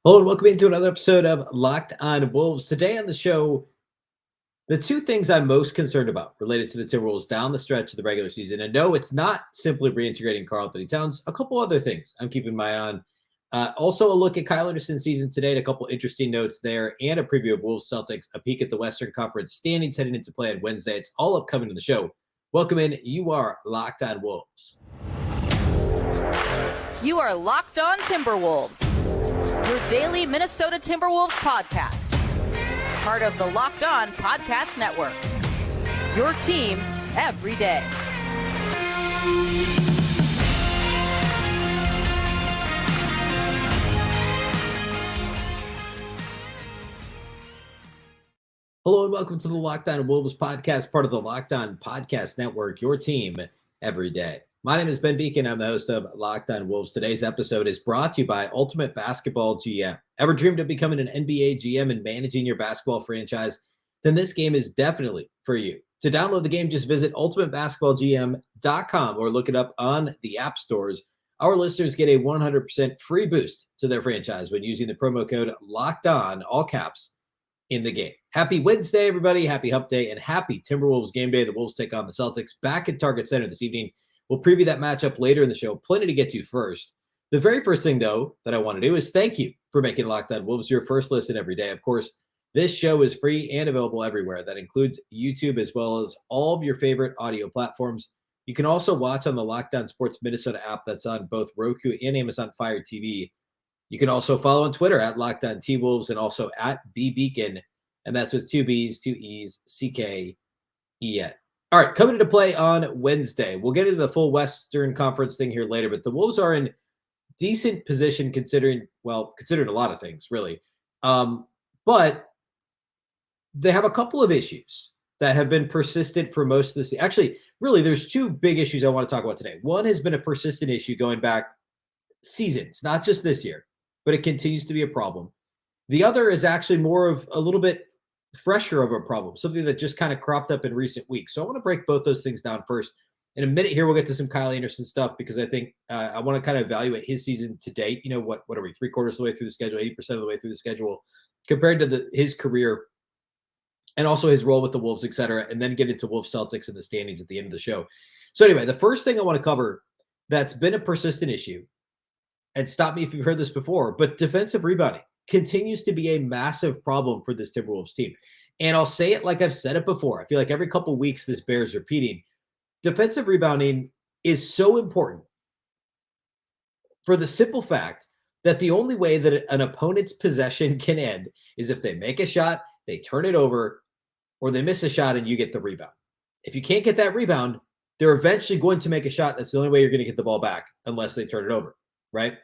Hello and welcome into another episode of Locked On Wolves. Today on the show, the two things I'm most concerned about related to the Timberwolves down the stretch of the regular season. And no, it's not simply reintegrating Karl-Anthony Towns. A couple other things I'm keeping my eye on. Also, a look at Kyle Anderson's season today, and a couple interesting notes there, and a preview of Wolves-Celtics, a peek at the Western Conference standings heading into play on Wednesday. It's all upcoming in the show. Welcome in. You are Locked On Wolves. You are Locked On Timberwolves, your daily Minnesota Timberwolves podcast. Part of the Locked On Podcast Network. Your team every day. Hello and welcome to the Locked On Wolves podcast, part of the Locked On Podcast Network, your team every day. My name is Ben Beecken. I'm the host of Locked On Wolves. Today's episode is brought to you by Ultimate Basketball GM. Ever dreamed of becoming an NBA GM and managing your basketball franchise? Then this game is definitely for you. To download the game, just visit ultimatebasketballgm.com or look it up on the app stores. Our listeners get a 100% free boost to their franchise when using the promo code LOCKEDON, all caps, in the game. Happy Wednesday, everybody. Happy Hump Day and happy Timberwolves game day. The Wolves take on the Celtics back at Target Center this evening. We'll preview that matchup later in the show. Plenty to get to first. The very first thing, though, that I want to do is thank you for making Locked On Wolves your first listen every day. Of course, this show is free and available everywhere. That includes YouTube as well as all of your favorite audio platforms. You can also watch on the Locked On Sports Minnesota app that's on both Roku and Amazon Fire TV. You can also follow on Twitter at Locked On T-Wolves and also at Beecken, and that's with two B's, two E's, C-K-E-N. All right, coming into play on Wednesday. We'll get into the full Western Conference thing here later, but the Wolves are in decent position considering a lot of things, really. But they have a couple of issues that have been persistent for most of the season. Actually, really, there's two big issues I want to talk about today. One has been a persistent issue going back seasons, not just this year, but it continues to be a problem. The other is actually more of a little bit fresher of a problem, something that just kind of cropped up in recent weeks. So I want to break both those things down first. In a minute here, we'll get to some Kyle Anderson stuff because I think I want to kind of evaluate his season to date. You know, what are we, 3/4 of the way through the schedule, 80% of the way through the schedule compared to his career and also his role with the Wolves, et cetera, and then get into Wolves-Celtics and the standings at the end of the show. So anyway, the first thing I want to cover that's been a persistent issue, and stop me if you've heard this before, but defensive rebounding continues to be a massive problem for this Timberwolves team. And I'll say it like I've said it before. I feel like every couple of weeks this bears repeating. Defensive rebounding is so important for the simple fact that the only way that an opponent's possession can end is if they make a shot, they turn it over, or they miss a shot and you get the rebound. If you can't get that rebound, they're eventually going to make a shot. That's the only way you're going to get the ball back unless they turn it over, right?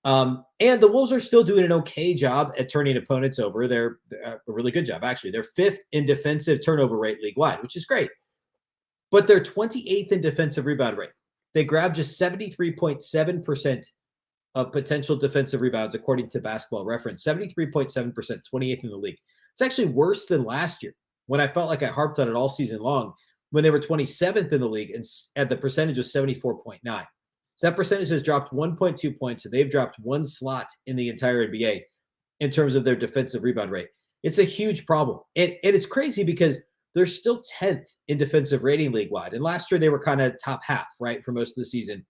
And the Wolves are still doing an okay job at turning opponents over. They're a really good job, actually. They're 5th in defensive turnover rate league-wide, which is great. But they're 28th in defensive rebound rate. They grab just 73.7% of potential defensive rebounds, according to Basketball Reference. 73.7%, 28th in the league. It's actually worse than last year, when I felt like I harped on it all season long, when they were 27th in the league, and the percentage was 74.9. So that percentage has dropped 1.2 points, and they've dropped one slot in the entire NBA in terms of their defensive rebound rate. It's a huge problem. And it's crazy because they're still 10th in defensive rating league-wide. And last year they were kind of top half, right, for most of the season.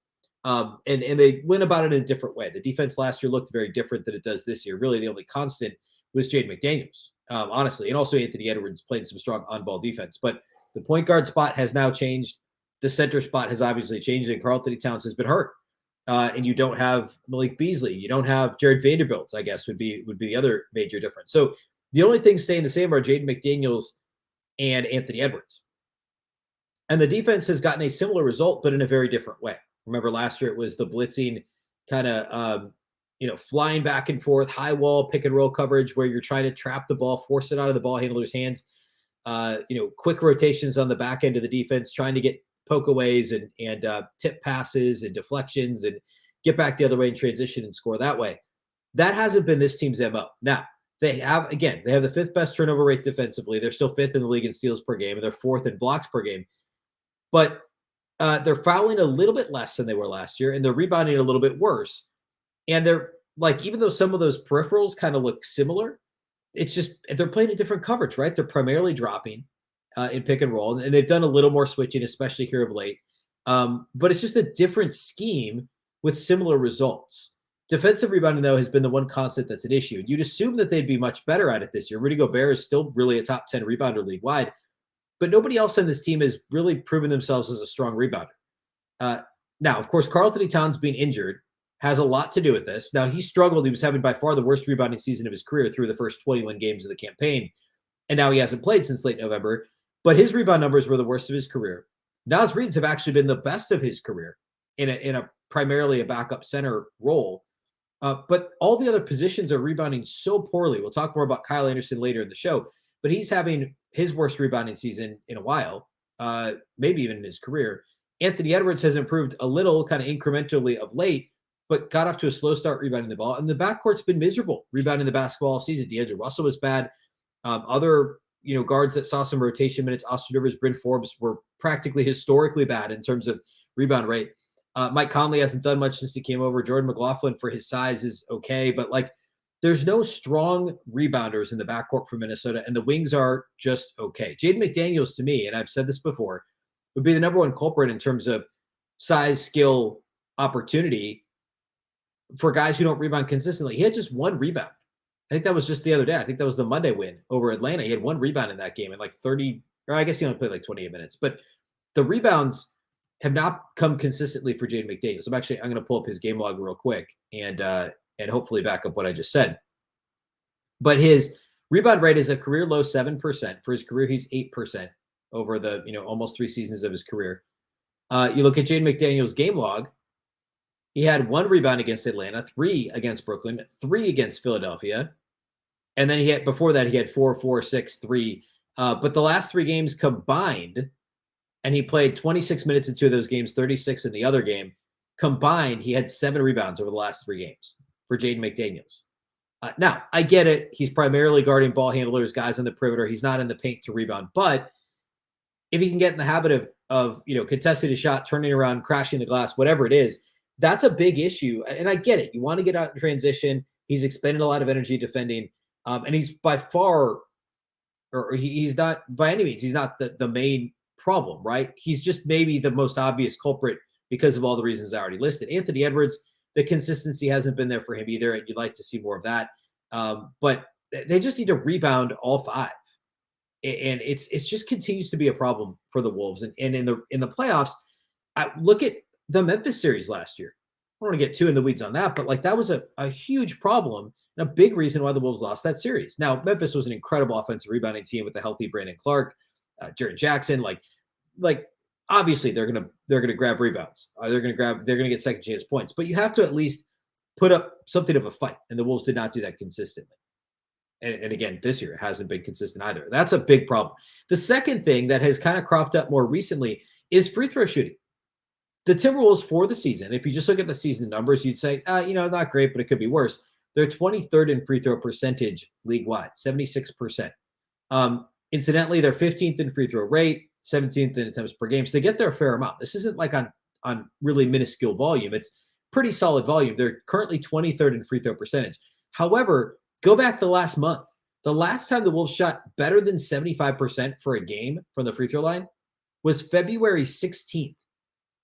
And they went about it in a different way. The defense last year looked very different than it does this year. Really, the only constant was Jaden McDaniels, honestly. And also Anthony Edwards played some strong on-ball defense. But the point guard spot has now changed. The center spot has obviously changed, and Karl-Anthony Towns has been hurt. And you don't have Malik Beasley. You don't have Jared Vanderbilt, I guess, would be the other major difference. So the only things staying the same are Jaden McDaniels and Anthony Edwards. And the defense has gotten a similar result, but in a very different way. Remember last year it was the blitzing kind of, flying back and forth, high wall, pick and roll coverage where you're trying to trap the ball, force it out of the ball handler's hands. Quick rotations on the back end of the defense, trying to get pokeaways and tip passes and deflections and get back the other way and transition and score that way. That hasn't been this team's MO. Now, they have the 5th best turnover rate defensively. They're still 5th in the league in steals per game, and they're 4th in blocks per game. But they're fouling a little bit less than they were last year, and they're rebounding a little bit worse. And they're like, even though some of those peripherals kind of look similar, it's just they're playing a different coverage, right? They're primarily dropping in pick and roll, and they've done a little more switching, especially here of late. But it's just a different scheme with similar results. Defensive rebounding, though, has been the one constant that's an issue. And you'd assume that they'd be much better at it this year. Rudy Gobert is still really a top 10 rebounder league-wide, but nobody else on this team has really proven themselves as a strong rebounder. Now, of course, Karl-Anthony Towns being injured has a lot to do with this. Now, he struggled. He was having by far the worst rebounding season of his career through the first 21 games of the campaign, and now he hasn't played since late November, but his rebound numbers were the worst of his career. Naz Reid's have actually been the best of his career in a primarily a backup center role. But all the other positions are rebounding so poorly. We'll talk more about Kyle Anderson later in the show, but he's having his worst rebounding season in a while, maybe even in his career. Anthony Edwards has improved a little, kind of incrementally of late, but got off to a slow start rebounding the ball. And the backcourt's been miserable rebounding the basketball all season. D'Angelo Russell was bad. Other guards that saw some rotation minutes, Austin Rivers, Bryn Forbes, were practically historically bad in terms of rebound rate. Mike Conley hasn't done much since he came over. Jordan McLaughlin, for his size, is okay, but there's no strong rebounders in the backcourt for Minnesota, and the wings are just okay. Jaden McDaniels, to me, and I've said this before, would be the number one culprit in terms of size, skill, opportunity for guys who don't rebound consistently. He had just one rebound. I think that was just the other day. I think that was the Monday win over Atlanta. He had one rebound in that game in 30, or I guess he only played 28 minutes. But the rebounds have not come consistently for Jaden McDaniels. I'm going to pull up his game log real quick and hopefully back up what I just said. But his rebound rate is a career low 7%. For his career, he's 8% over the almost 3 seasons of his career. You look at Jaden McDaniels' game log. He had 1 rebound against Atlanta, 3 against Brooklyn, 3 against Philadelphia. And then before that, he had 4, 4, 6, 3. But the last 3 games combined, and he played 26 minutes in 2 of those games, 36 in the other game. Combined, he had 7 rebounds over the last 3 games for Jaden McDaniels. Now, I get it. He's primarily guarding ball handlers, guys on the perimeter. He's not in the paint to rebound. But if he can get in the habit of contesting a shot, turning around, crashing the glass, whatever it is, that's a big issue. And I get it. You want to get out in transition. He's expended a lot of energy defending. And he's by far, or he's not by any means, he's not the main problem, right? He's just maybe the most obvious culprit because of all the reasons I already listed. Anthony Edwards, the consistency hasn't been there for him either, and you'd like to see more of that. But they just need to rebound all 5. And it's just continues to be a problem for the Wolves. And in the playoffs, I look at the Memphis series last year. I don't want to get too in the weeds on that, but that was a huge problem and a big reason why the Wolves lost that series. Now, Memphis was an incredible offensive rebounding team with a healthy Brandon Clark, Jaren Jackson. Obviously they're gonna grab rebounds. They're gonna get second chance points. But you have to at least put up something of a fight, and the Wolves did not do that consistently. And again, this year it hasn't been consistent either. That's a big problem. The second thing that has kind of cropped up more recently is free throw shooting. The Timberwolves for the season, if you just look at the season numbers, you'd say, not great, but it could be worse. They're 23rd in free throw percentage league-wide, 76%. Incidentally, they're 15th in free throw rate, 17th in attempts per game. So they get there a fair amount. This isn't on really minuscule volume. It's pretty solid volume. They're currently 23rd in free throw percentage. However, go back to last month. The last time the Wolves shot better than 75% for a game from the free throw line was February 16th.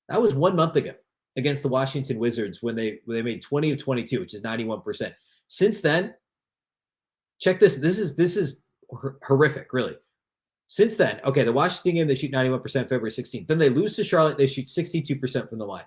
That was 1 month ago against the Washington Wizards when they made 20 of 22, which is 91%. Since then, check this. This is horrific, really. Since then, okay, the Washington game, they shoot 91% February 16th. Then they lose to Charlotte. They shoot 62% from the line.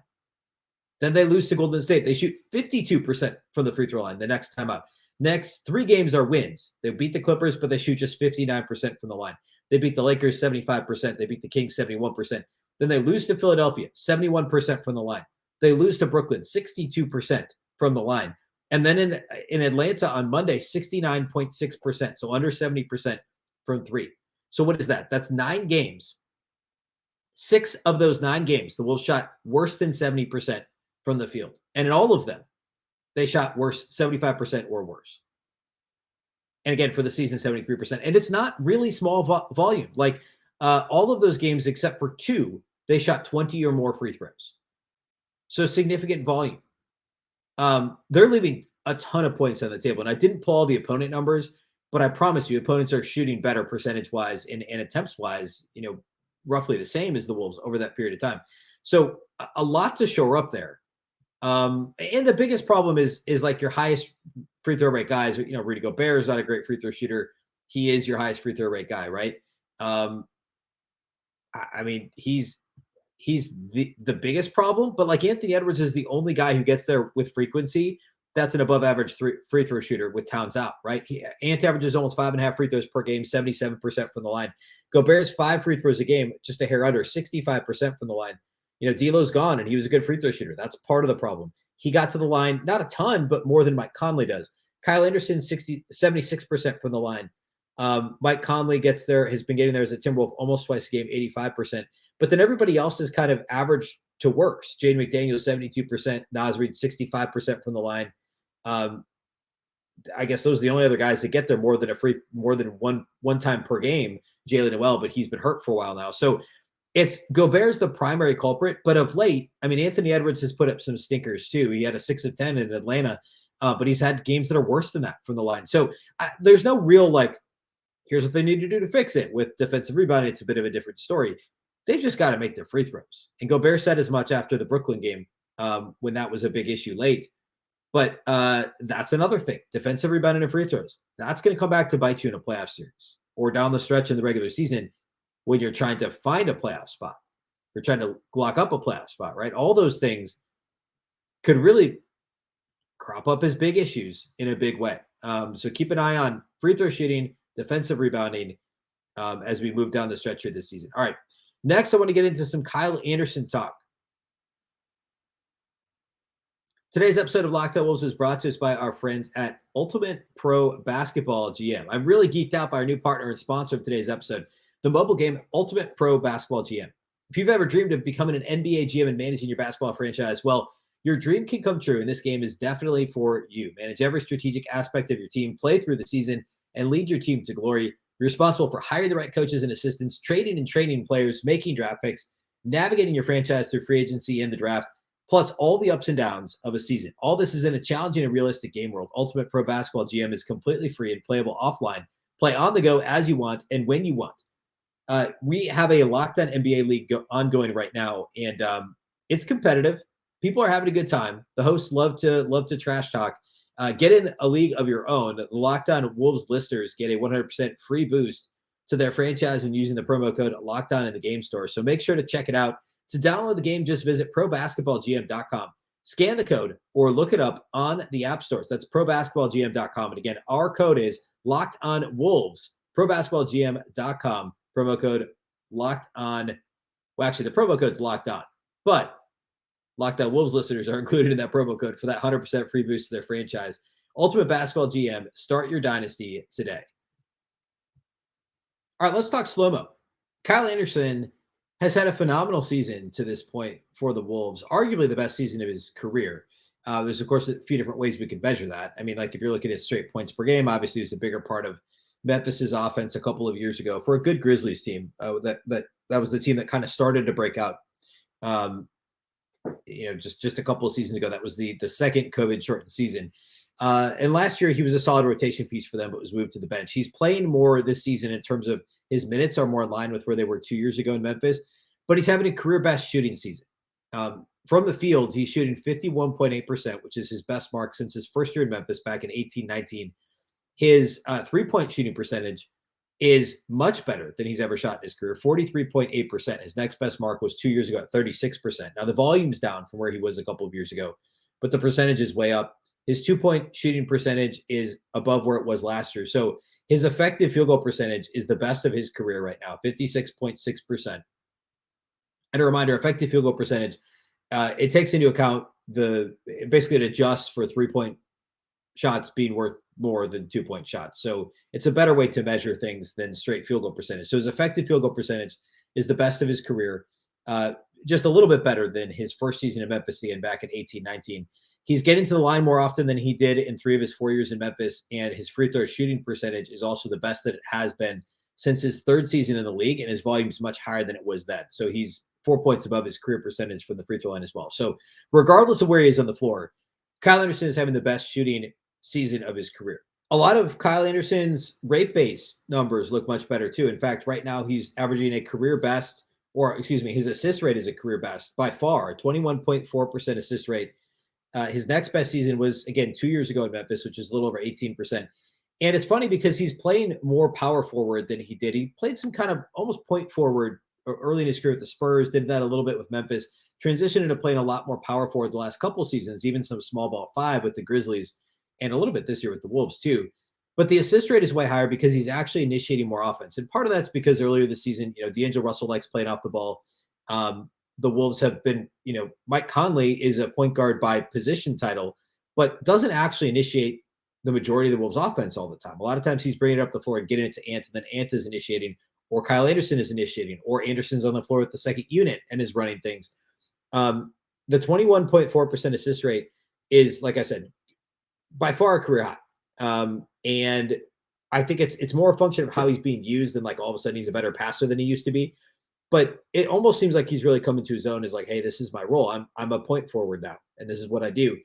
Then they lose to Golden State. They shoot 52% from the free throw line the next time out. Next 3 games are wins. They beat the Clippers, but they shoot just 59% from the line. They beat the Lakers 75%. They beat the Kings 71%. Then they lose to Philadelphia, 71% from the line. They lose to Brooklyn, 62% from the line. And then in Atlanta on Monday, 69.6%, so under 70% from 3. So what is that? That's 9 games. 6 of those 9 games, the Wolves shot worse than 70% from the field. And in all of them, they shot worse, 75% or worse. And again, for the season, 73%. And it's not really small volume. All of those games, except for 2, they shot 20 or more free throws. So significant volume. They're leaving a ton of points on the table. And I didn't pull all the opponent numbers, but I promise you, opponents are shooting better percentage-wise and attempts-wise, roughly the same as the Wolves over that period of time. So a lot to shore up there. And the biggest problem is like your highest free throw rate guys. Rudy Gobert is not a great free throw shooter. He is your highest free throw rate guy, right? I mean, he's the biggest problem, but like Anthony Edwards is the only guy who gets there with frequency. That's an above average free throw shooter with Towns out, right? Ant averages almost 5.5 free throws per game, 77% from the line. Gobert's 5 free throws a game, just a hair under, 65% from the line. D'Lo's gone, and he was a good free throw shooter. That's part of the problem. He got to the line, not a ton, but more than Mike Conley does. Kyle Anderson, 76% from the line. Mike Conley gets there, has been getting there as a Timberwolf almost twice a game, 85%. But then everybody else is kind of average to worse. Jaden McDaniel, 72%. Naz Reid, 65% from the line. I guess those are the only other guys that get there more than one time per game. Jalen Noel, but he's been hurt for a while now. So it's Gobert's the primary culprit. But of late, I mean, Anthony Edwards has put up some stinkers too. He had a 6 of 10 in Atlanta, but he's had games that are worse than that from the line. So there's no real here's what they need to do to fix it. With defensive rebounding, it's a bit of a different story. They've just got to make their free throws. And Gobert said as much after the Brooklyn game when that was a big issue late. But that's another thing. Defensive rebounding and free throws. That's going to come back to bite you in a playoff series or down the stretch in the regular season when you're trying to find a playoff spot. You're trying to lock up a playoff spot, right? All those things could really crop up as big issues in a big way. So keep an eye on free throw shooting, defensive rebounding as we move down the stretch here this season. All right. Next, I want to get into some Kyle Anderson talk. Today's episode of Locked On Wolves is brought to us by our friends at Ultimate Pro Basketball GM. I'm really geeked out by our new partner and sponsor of today's episode, the mobile game Ultimate Pro Basketball GM. If you've ever dreamed of becoming an NBA GM and managing your basketball franchise, well, your dream can come true, and this game is definitely for you. Manage every strategic aspect of your team, play through the season, and lead your team to glory. You're responsible for hiring the right coaches and assistants, trading and training players, making draft picks, navigating your franchise through free agency and the draft, plus all the ups and downs of a season. All this is in a challenging and realistic game world. Ultimate Pro Basketball GM is completely free and playable offline. Play on the go as you want and when you want. We have a Locked On NBA League ongoing right now, and it's competitive. People are having a good time. The hosts love to trash talk. Get in a league of your own. The Locked On Wolves listeners get a 100% free boost to their franchise when using the promo code Locked On in the game store. So make sure to check it out. To download the game, just visit probasketballgm.com. Scan the code or look it up on the app stores. That's probasketballgm.com. And again, our code is Locked On Wolves. Probasketballgm.com. Promo code Locked On. Well, actually, the promo code's Locked On, but Locked On Wolves listeners are included in that promo code for that 100% free boost to their franchise. Ultimate Basketball GM. Start your dynasty today. All right, let's talk slow-mo. Kyle Anderson has had a phenomenal season to this point for the Wolves, arguably the best season of his career. There's, of course, a few different ways we can measure that. I mean, like if you're looking at straight points per game, obviously it's a bigger part of Memphis's offense a couple of years ago for a good Grizzlies team. That was the team that kind of started to break out. Just a couple of seasons ago, that was the second COVID shortened season. And last year he was a solid rotation piece for them, but was moved to the bench. He's playing more this season in terms of his minutes are more in line with where they were 2 years ago in Memphis, but he's having a career best shooting season. From the field, he's shooting 51.8%, which is his best mark since his first year in Memphis back in 18-19. His three-point shooting percentage is much better than he's ever shot in his career, 43.8%. His next best mark was 2 years ago at 36%. Now, the volume's down from where he was a couple of years ago, but the percentage is way up. His two-point shooting percentage is above where it was last year. So his effective field goal percentage is the best of his career right now, 56.6%. And a reminder, effective field goal percentage, it takes into account basically it adjusts for three-point shots being worth more than 2-point shots. So it's a better way to measure things than straight field goal percentage. So his effective field goal percentage is the best of his career, just a little bit better than his first season in Memphis and back in 18-19. He's getting to the line more often than he did in 3 of his 4 years in Memphis, and his free throw shooting percentage is also the best that it has been since his third season in the league, and his volume is much higher than it was then. So he's 4 points above his career percentage from the free throw line as well. So regardless of where he is on the floor, Kyle Anderson is having the best shooting season of his career. A lot of Kyle Anderson's rate-based numbers look much better too. In fact, right now he's averaging a career best, or excuse me, his assist rate is a career best by far, 21.4% assist rate. His next best season was, again, 2 years ago in Memphis, which is a little over 18%. And it's funny because he's playing more power forward than he did. He played some kind of almost point forward early in his career with the Spurs, did that a little bit with Memphis, transitioned into playing a lot more power forward the last couple seasons, even some small ball five with the Grizzlies and a little bit this year with the Wolves too. But the assist rate is way higher because he's actually initiating more offense. And part of that's because earlier this season, D'Angelo Russell likes playing off the ball. The Wolves have been, Mike Conley is a point guard by position title, but doesn't actually initiate the majority of the Wolves offense all the time. A lot of times he's bringing it up the floor and getting it to Ant, and then Ant is initiating, or Kyle Anderson is initiating, or Anderson's on the floor with the second unit and is running things. The 21.4% assist rate is, like I said, by far a career high. And I think it's more a function of how he's being used than like all of a sudden he's a better passer than he used to be. But it almost seems like he's really coming to his own. Is like, hey, this is my role. I'm a point forward now, and this is what I do.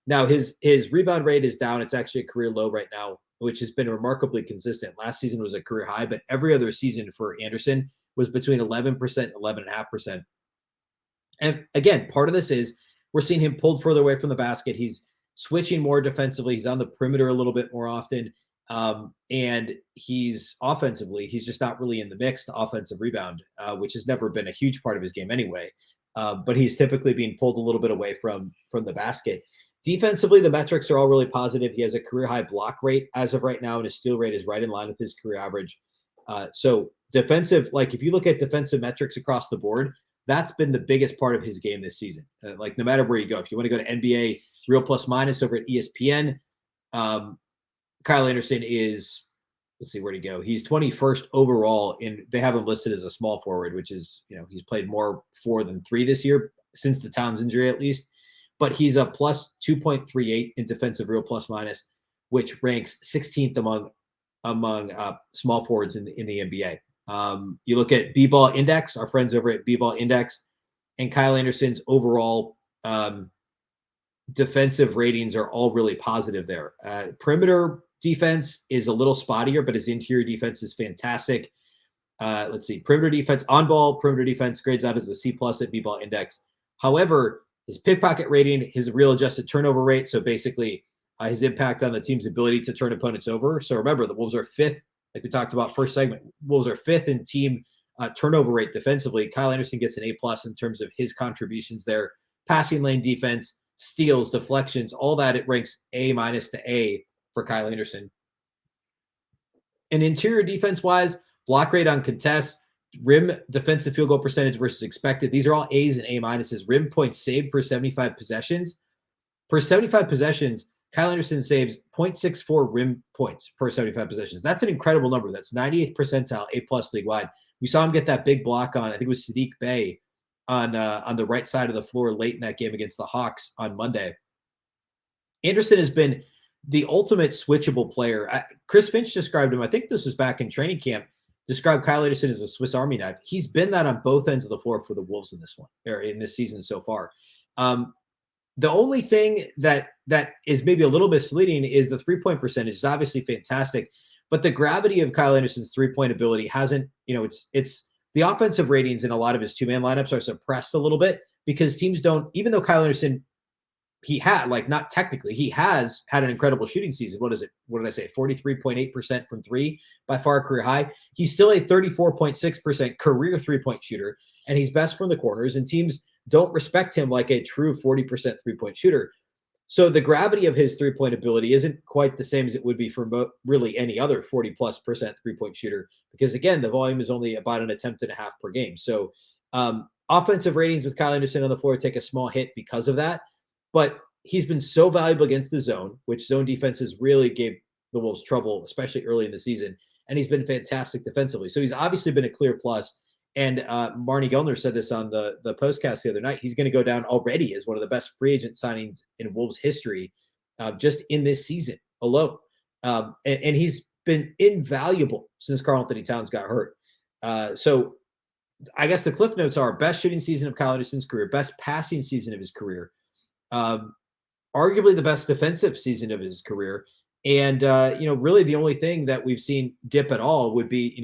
Now his rebound rate is down. It's actually a career low right now, which has been remarkably consistent. Last season was a career high, but every other season for Anderson was between 11% and 11.5%. And again, part of this is we're seeing him pulled further away from the basket. He's switching more defensively. He's on the perimeter a little bit more often. And he's offensively, he's just not really in the mix to offensive rebound, which has never been a huge part of his game anyway. But he's typically being pulled a little bit away from the basket. Defensively, the metrics are all really positive. He has a career high block rate as of right now, and his steal rate is right in line with his career average. So defensive, like if you look at defensive metrics across the board, that's been the biggest part of his game this season. Like no matter where you go, if you want to go to NBA Real Plus Minus over at ESPN, Kyle Anderson is, let's see, where'd he go? He's 21st overall, and they have him listed as a small forward, which is, he's played more 4 than 3 this year since the Towns injury at least. But he's a plus 2.38 in defensive Real Plus Minus, which ranks 16th among small forwards in the NBA. You look at B-Ball Index, our friends over at B-Ball Index, and Kyle Anderson's overall defensive ratings are all really positive there. Perimeter defense is a little spottier, but his interior defense is fantastic. Let's see, perimeter defense, on-ball perimeter defense grades out as a C+ at B-Ball Index. However, his pickpocket rating, his real adjusted turnover rate, so basically his impact on the team's ability to turn opponents over. So remember, the Wolves are 5th, like we talked about first segment. Wolves are 5th in team turnover rate defensively. Kyle Anderson gets an A+ in terms of his contributions there. Passing lane defense, steals, deflections, all that, it ranks A- to A for Kyle Anderson. And interior defense-wise, block rate on contests, rim defensive field goal percentage versus expected. These are all A's and A-. Rim points saved per 75 possessions. Per 75 possessions, Kyle Anderson saves 0.64 rim points per 75 possessions. That's an incredible number. That's 98th percentile, A+ league-wide. We saw him get that big block on, I think it was Sadiq Bey, on the right side of the floor late in that game against the Hawks on Monday. Anderson has been the ultimate switchable player. Chris Finch described him, I think this was back in training camp, described Kyle Anderson as a Swiss Army knife. He's been that on both ends of the floor for the Wolves in this one, or in this season so far. The only thing that is maybe a little misleading is the three-point percentage is obviously fantastic, but the gravity of Kyle Anderson's three-point ability hasn't, it's the offensive ratings in a lot of his two-man lineups are suppressed a little bit because teams don't, even though Kyle Anderson, he had, like, not technically, he has had an incredible shooting season. What is it? What did I say? 43.8% from three, by far a career high. He's still a 34.6% career three-point shooter, and he's best from the corners, and teams don't respect him like a true 40% three-point shooter. So the gravity of his three-point ability isn't quite the same as it would be for really any other 40+% three-point shooter, because again, the volume is only about an attempt and a half per game. So offensive ratings with Kyle Anderson on the floor take a small hit because of that, but he's been so valuable against the zone, which zone defenses really gave the Wolves trouble, especially early in the season. And he's been fantastic defensively. So he's obviously been a clear plus. And Marnie Gellner said this on the postcast the other night. He's going to go down already as one of the best free agent signings in Wolves history, just in this season alone. And he's been invaluable since Karl-Anthony Towns got hurt. So I guess the cliff notes are best shooting season of Kyle Anderson's career, best passing season of his career. arguably the best defensive season of his career. And, really the only thing that we've seen dip at all would be,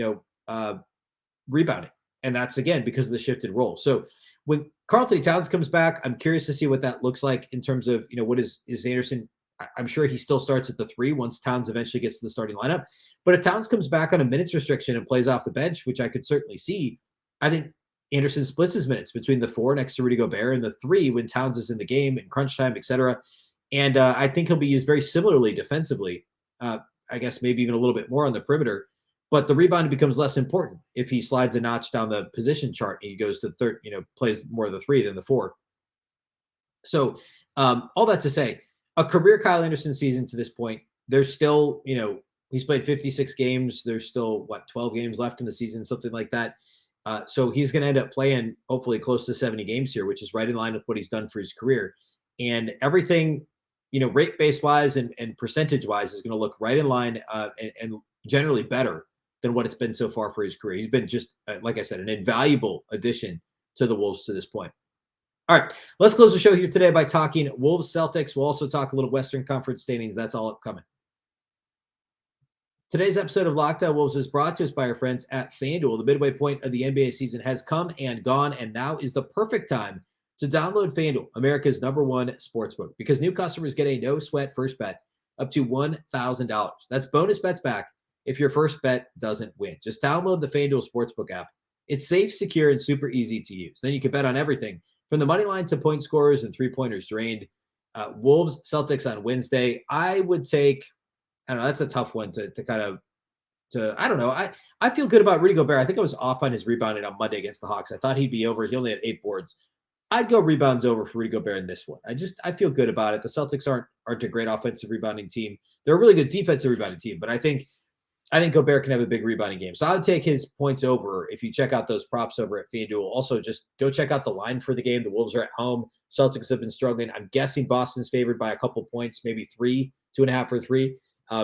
rebounding. And that's, again, because of the shifted role. So when Karl-Anthony Towns comes back, I'm curious to see what that looks like in terms of, what is Anderson. I'm sure he still starts at the 3 once Towns eventually gets to the starting lineup. But if Towns comes back on a minutes restriction and plays off the bench, which I could certainly see, I think Anderson splits his minutes between the 4 next to Rudy Gobert and the 3 when Towns is in the game and crunch time, et cetera. And I think he'll be used very similarly defensively. I guess maybe even a little bit more on the perimeter. But the rebound becomes less important if he slides a notch down the position chart and he goes to third, plays more of the 3 than the 4. So all that to say, a career Kyle Anderson season to this point, there's still, he's played 56 games. There's still 12 games left in the season, something like that. So he's going to end up playing hopefully close to 70 games here, which is right in line with what he's done for his career. And everything, rate base wise and percentage wise is going to look right in line and generally better than what it's been so far for his career. He's been just, like I said, an invaluable addition to the Wolves to this point. All right, let's close the show here today by talking Wolves-Celtics. We'll also talk a little Western Conference standings. That's all upcoming. Today's episode of Locked On Wolves is brought to us by our friends at FanDuel. The midway point of the NBA season has come and gone, and now is the perfect time to download FanDuel, America's #1 sportsbook, because new customers get a no-sweat first bet up to $1,000. That's bonus bets back if your first bet doesn't win. Just download the FanDuel Sportsbook app. It's safe, secure, and super easy to use. Then you can bet on everything from the money line to point scorers and three-pointers drained. Wolves-Celtics on Wednesday. I would take, I don't know, that's a tough one to I don't know. I feel good about Rudy Gobert. I think I was off on his rebounding on Monday against the Hawks. I thought he'd be over. He only had 8 boards. I'd go rebounds over for Rudy Gobert in this one. I feel good about it. The Celtics aren't a great offensive rebounding team. They're a really good defensive rebounding team, but I think Gobert can have a big rebounding game. So I would take his points over if you check out those props over at FanDuel. Also, just go check out the line for the game. The Wolves are at home. Celtics have been struggling. I'm guessing Boston's favored by a couple points, maybe 3, 2.5 or 3.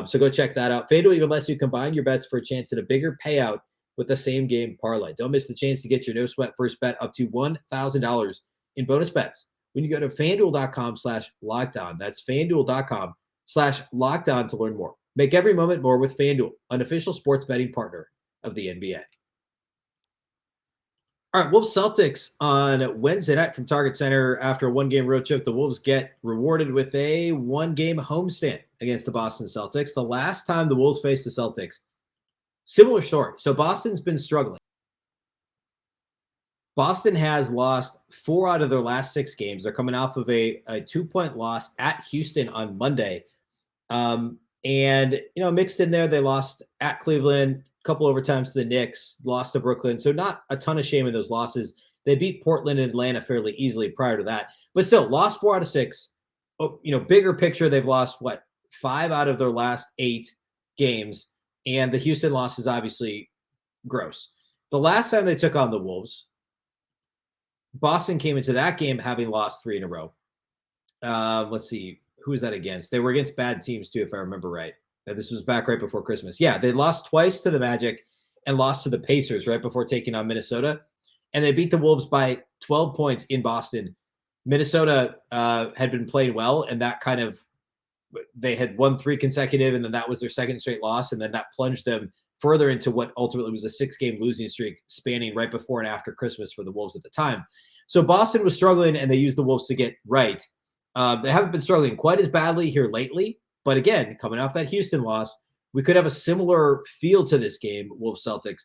So go check that out. FanDuel even lets you combine your bets for a chance at a bigger payout with the same game parlay. Don't miss the chance to get your no sweat first bet up to $1,000 in bonus bets when you go to FanDuel.com/lockedon. That's FanDuel.com/lockedon to learn more. Make every moment more with FanDuel, an official sports betting partner of the NBA. All right, Wolves-Celtics on Wednesday night from Target Center. After a 1-game road trip, the Wolves get rewarded with a 1-game homestand against the Boston Celtics. The last time the Wolves faced the Celtics, similar story. So Boston's been struggling. Boston has lost 4 out of their last 6 games. They're coming off of a 2-point loss at Houston on Monday. And, mixed in there, they lost at Cleveland, a couple overtimes to the Knicks, lost to Brooklyn. So not a ton of shame in those losses. They beat Portland and Atlanta fairly easily prior to that. But still, lost 4 out of 6. Bigger picture, they've lost, 5 out of their last 8 games. And the Houston loss is obviously gross. The last time they took on the Wolves, Boston came into that game having lost 3 in a row. Let's see. Who was that against? They were against bad teams too, if I remember right. This was back right before Christmas. Yeah, they lost twice to the Magic and lost to the Pacers right before taking on Minnesota. And they beat the Wolves by 12 points in Boston. Minnesota had been playing well, and that they had won 3 consecutive, and then that was their second straight loss. And then that plunged them further into what ultimately was a 6-game losing streak spanning right before and after Christmas for the Wolves at the time. So Boston was struggling, and they used the Wolves to get right. They haven't been struggling quite as badly here lately, but again, coming off that Houston loss, we could have a similar feel to this game, Wolves-Celtics.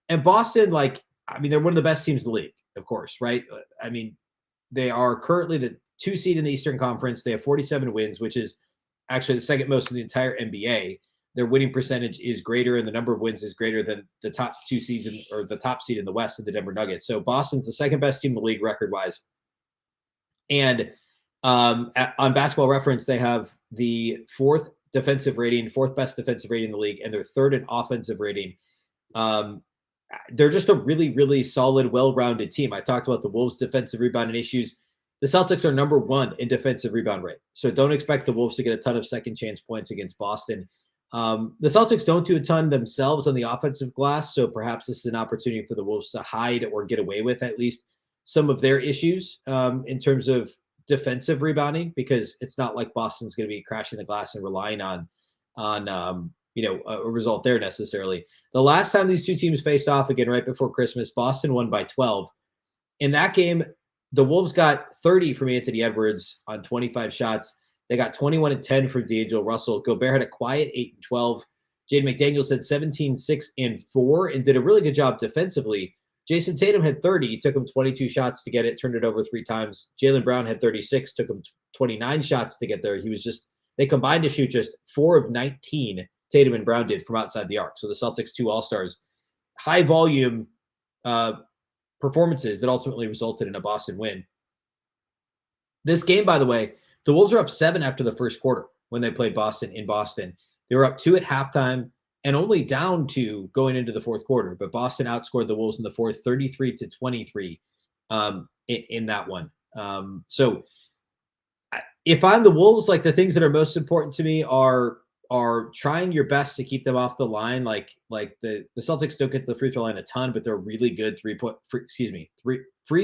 And Boston, they're one of the best teams in the league, of course, right? They are currently the 2 seed in the Eastern Conference. They have 47 wins, which is actually the second most in the entire NBA. Their winning percentage is greater, and the number of wins is greater than the top 2 seeds or the top seed in the West of the Denver Nuggets. So Boston's the second best team in the league record-wise. And on Basketball Reference, they have the 4th defensive rating, 4th best defensive rating in the league, and their 3rd in offensive rating. They're just a really, really solid, well-rounded team. I talked about the Wolves' defensive rebounding issues. The Celtics are number 1 in defensive rebound rate. So don't expect the Wolves to get a ton of second chance points against Boston. The Celtics don't do a ton themselves on the offensive glass, so perhaps this is an opportunity for the Wolves to hide or get away with at least some of their issues in terms of defensive rebounding because it's not like Boston's going to be crashing the glass and relying on a result there necessarily. The last time these two teams faced off again right before Christmas, Boston won by 12. In that game, the Wolves got 30 from Anthony Edwards on 25 shots. They got 21 and 10 from D'Angelo Russell. Gobert had a quiet 8 and 12. Jaden McDaniels had 17, 6 and 4 and did a really good job defensively. Jason Tatum had 30. It took him 22 shots to get it, turned it over 3 times. Jaylen Brown had 36, took him 29 shots to get there. They combined to shoot just 4 of 19, Tatum and Brown did, from outside the arc. So the Celtics, 2 All-Stars, high volume performances that ultimately resulted in a Boston win. This game, by the way, the Wolves are up 7 after the first quarter when they played Boston in Boston. They were up 2 at halftime and only down 2 going into the fourth quarter. But Boston outscored the Wolves in the fourth 33-23 in that one. So if I'm the Wolves, like the things that are most important to me are trying your best to keep them off the line. Like the Celtics don't get to the free throw line a ton, but they're a really good free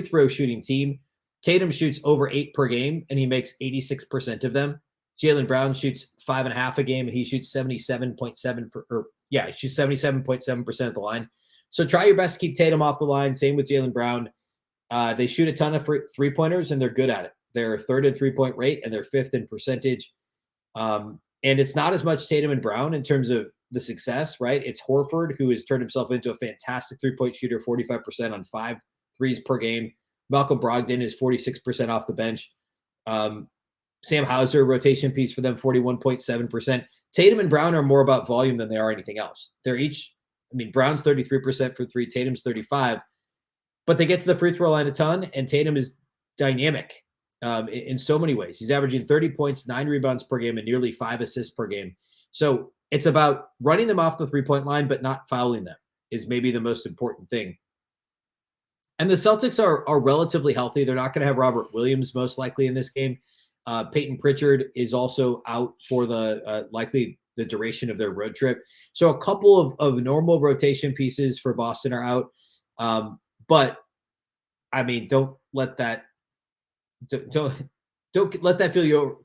throw shooting team. Tatum shoots over 8 per game, and he makes 86% of them. Jaylen Brown shoots 5.5 a game, and he shoots 77.7% at the line. So try your best to keep Tatum off the line. Same with Jaylen Brown. They shoot a ton of three-pointers, and they're good at it. They're 3rd in three-point rate, and they're 5th in percentage. And it's not as much Tatum and Brown in terms of the success, right? It's Horford, who has turned himself into a fantastic three-point shooter, 45% on 5 threes per game. Malcolm Brogdon is 46% off the bench. Sam Hauser, rotation piece for them, 41.7%. Tatum and Brown are more about volume than they are anything else. They're each, Brown's 33% for 3, Tatum's 35%, but they get to the free throw line a ton, and Tatum is dynamic in so many ways. He's averaging 30 points, 9 rebounds per game, and nearly 5 assists per game. So it's about running them off the three-point line, but not fouling them is maybe the most important thing. And the Celtics are relatively healthy. They're not going to have Robert Williams most likely in this game. Peyton Pritchard is also out for likely the duration of their road trip. So a couple of normal rotation pieces for Boston are out. But don't let that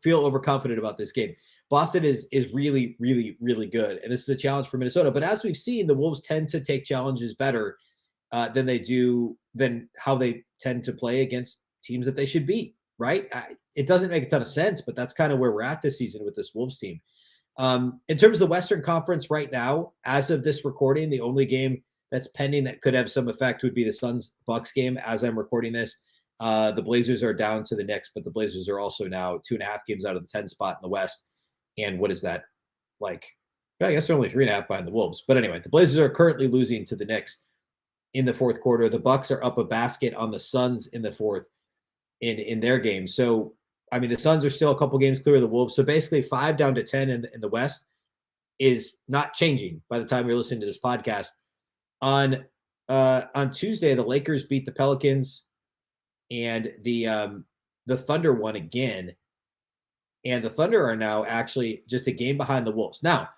feel overconfident about this game. Boston is really, really, really good, and this is a challenge for Minnesota. But as we've seen, the Wolves tend to take challenges better than how they tend to play against teams that they should beat. Right? It doesn't make a ton of sense, but that's kind of where we're at this season with this Wolves team. In terms of the Western Conference right now, as of this recording, the only game that's pending that could have some effect would be the Suns-Bucks game. As I'm recording this, the Blazers are down to the Knicks, but the Blazers are also now 2.5 games out of the 10 spot in the West. And what is that like? I guess they're only 3.5 behind the Wolves. But anyway, the Blazers are currently losing to the Knicks in the fourth quarter. The Bucks are up a basket on the Suns in the fourth in their game. So, the Suns are still a couple games clear of the Wolves. So basically 5 down to 10 in the West is not changing by the time you're listening to this podcast. On Tuesday, the Lakers beat the Pelicans, and the Thunder won again. And the Thunder are now actually just a game behind the Wolves. Now,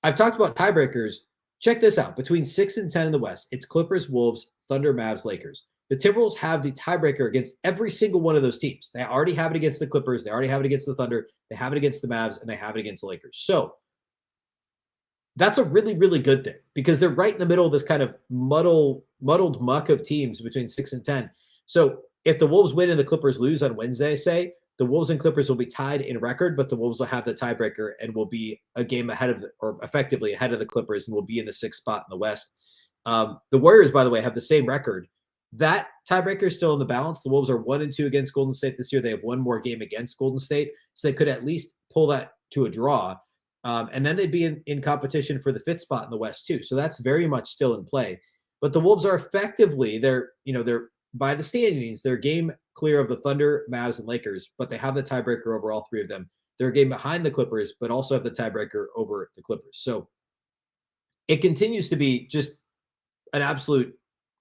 I've talked about tiebreakers. Check this out. Between 6 and 10 in the West, it's Clippers, Wolves, Thunder, Mavs, Lakers. The Timberwolves have the tiebreaker against every single one of those teams. They already have it against the Clippers. They already have it against the Thunder. They have it against the Mavs, and they have it against the Lakers. So that's a really, really good thing because they're right in the middle of this kind of muddled muck of teams between 6 and 10. So if the Wolves win and the Clippers lose on Wednesday, say, the Wolves and Clippers will be tied in record, but the Wolves will have the tiebreaker and will be a game ahead or effectively ahead of the Clippers, and will be in the 6th spot in the West. The Warriors, by the way, have the same record. That tiebreaker is still in the balance. The Wolves are 1-2 against Golden State this year. They have one more game against Golden State, so they could at least pull that to a draw. And then they'd be in competition for the 5th spot in the West too. So that's very much still in play. But the Wolves are effectively, they're by the standings, they're game clear of the Thunder, Mavs, and Lakers, but they have the tiebreaker over all 3 of them. They're a game behind the Clippers, but also have the tiebreaker over the Clippers. So it continues to be just an absolute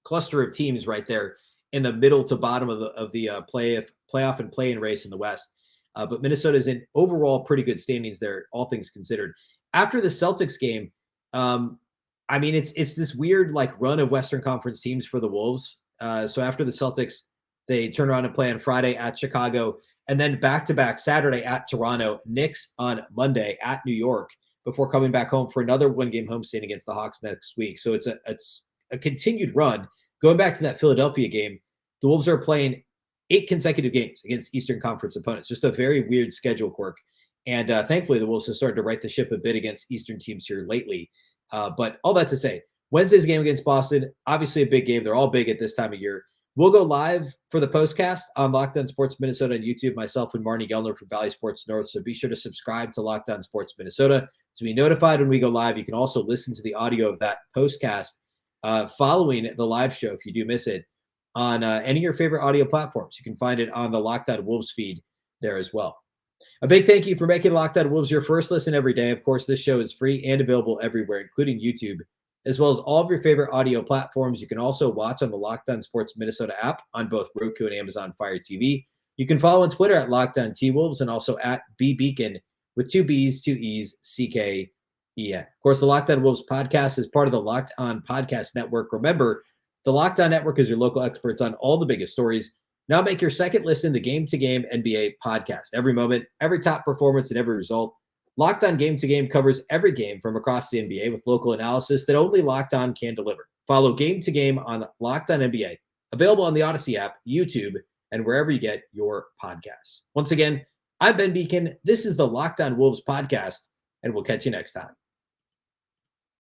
cluster of teams right there in the middle to bottom of the playoff and play-in race in the West. But Minnesota is in overall pretty good standings there, all things considered. After the Celtics game, it's this weird run of Western Conference teams for the Wolves. So after the Celtics, they turn around and play on Friday at Chicago, and then back-to-back Saturday at Toronto, Knicks on Monday at New York, before coming back home for another one-game homestand against the Hawks next week. So it's a continued run. Going back to that Philadelphia game, the Wolves are playing 8 consecutive games against Eastern Conference opponents. Just a very weird schedule quirk. And thankfully, the Wolves have started to right the ship a bit against Eastern teams here lately. But all that to say, Wednesday's game against Boston, obviously a big game. They're all big at this time of year. We'll go live for the postcast on Locked On Sports Minnesota on YouTube, myself and Marnie Gellner from Valley Sports North. So be sure to subscribe to Locked On Sports Minnesota to be notified when we go live. You can also listen to the audio of that postcast following the live show if you do miss it on any of your favorite audio platforms. You can find it on the Locked On Wolves feed there as well. A big thank you for making Locked On Wolves your first listen every day. Of course, this show is free and available everywhere, including YouTube, as well as all of your favorite audio platforms. You can also watch on the Locked On Sports Minnesota app on both Roku and Amazon Fire TV. You can follow on Twitter at Locked On T-Wolves and also at Beecken with 2 B's, 2 E's, C-K-E-N. Of course, the Locked On Wolves podcast is part of the Locked On Podcast Network. Remember, the Locked On Network is your local experts on all the biggest stories. Now make your second listen the Game to Game NBA podcast. Every moment, every top performance, and every result. Locked On Game to Game covers every game from across the NBA with local analysis that only Locked On can deliver. Follow Game to Game on Locked On NBA, available on the Odyssey app, YouTube, and wherever you get your podcasts. Once again, I'm Ben Beecken. This is the Locked On Wolves podcast, and we'll catch you next time.